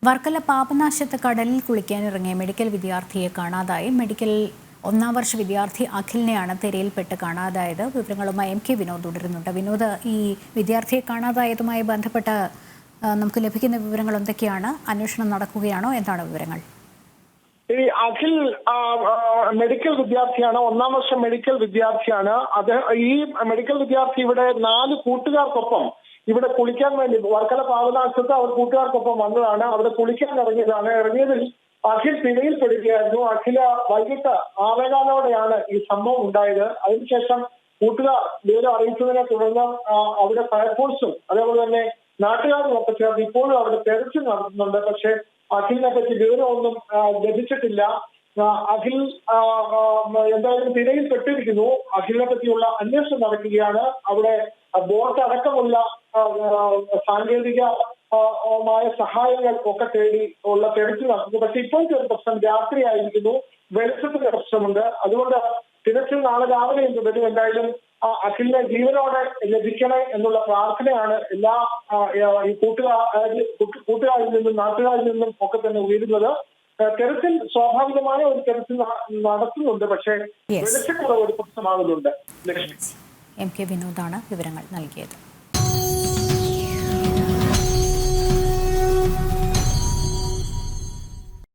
വർക്കല പാപനാശത്ത് കടലിൽ കുളിക്കാനിറങ്ങിയ മെഡിക്കൽ വിദ്യാർത്ഥിയെ കാണാതായി. മെഡിക്കൽ ഒന്നാം വർഷ വിദ്യാർത്ഥി അഖിലിനെയാണ് തിരയിൽപ്പെട്ട് കാണാതായത്. വിവരങ്ങളുമായി MK വിനോദ് തുടരുന്നുണ്ട്. വിനോദ്, ഈ വിദ്യാർത്ഥിയെ കാണാതായതുമായി ബന്ധപ്പെട്ട് നമുക്ക് ലഭിക്കുന്ന വിവരങ്ങൾ എന്തൊക്കെയാണ്? അന്വേഷണം നടക്കുകയാണോ? എന്താണ് വിവരങ്ങൾ? ഈ അഖിൽ മെഡിക്കൽ വിദ്യാർത്ഥിയാണ്, ഒന്നാം വർഷം മെഡിക്കൽ വിദ്യാർത്ഥിയാണ്. ഈ മെഡിക്കൽ വിദ്യാർത്ഥി ഇവിടെ 4 കൂട്ടുകാർക്കൊപ്പം ഇവിടെ കുളിക്കാൻ വേണ്ടി വർക്കല പാപനാശത്ത് അവർ കൂട്ടുകാർക്കൊപ്പം വന്നതാണ്. അവിടെ കുളിക്കാൻ ഇറങ്ങിയതിൽ അഖിൽ തിരയിൽപ്പെടുകയായിരുന്നു. അഖില വൈകിട്ട് 6:15ഓടെയാണ് ഈ സംഭവം ഉണ്ടായത്. അതിനുശേഷം കൂട്ടുകാർ വിവരം അറിയിച്ചതിനെ തുടർന്ന് അവിടെ ഫയർഫോഴ്സും അതേപോലെ തന്നെ നാട്ടുകാരും ഒക്കെ ചേർന്ന് ഇപ്പോഴും അവിടെ തെരച്ചിൽ നടത്തുന്നുണ്ട്. പക്ഷേ അഖിലിനെ പറ്റി വിവരമൊന്നും ലഭിച്ചിട്ടില്ല. അഖിൽ എന്തായാലും തിരയിൽപ്പെട്ടിരിക്കുന്നു. അഖിലിനെ പറ്റിയുള്ള അന്വേഷണം നടക്കുകയാണ്. അവിടെ ബോട്ട് അടക്കമുള്ള സാങ്കേതികമായ സഹായങ്ങൾ ഒക്കെ തേടി ഉള്ള തിരച്ചിൽ നടത്തുന്നു. പക്ഷെ ഇപ്പോഴത്തെ ഒരു പ്രശ്നം രാത്രിയായിരിക്കുന്നു, വെളിച്ചത്തിന്റെ പ്രശ്നമുണ്ട്. അതുകൊണ്ട് തിരച്ചിൽ നാളെ രാവിലെ തുടരും. എന്തായാലും അഖിലിനെ ജീവനോടെ ലഭിക്കണേ എന്നുള്ള പ്രാർത്ഥനയാണ് എല്ലാ ഈ കൂട്ടുകാരിൽ നിന്നും നാട്ടുകാരിൽ നിന്നും ഒക്കെ തന്നെ ഉയരുന്നത്. തെരച്ചിൽ സ്വാഭാവികമായ ഒരു തെരച്ചിൽ നടത്തുന്നുണ്ട്. പക്ഷേ വെളിച്ചക്കുറവ് ഒരു പ്രശ്നമാകുന്നുണ്ട്. MK വിനോദാണ് വിവരങ്ങൾ നൽകിയത്.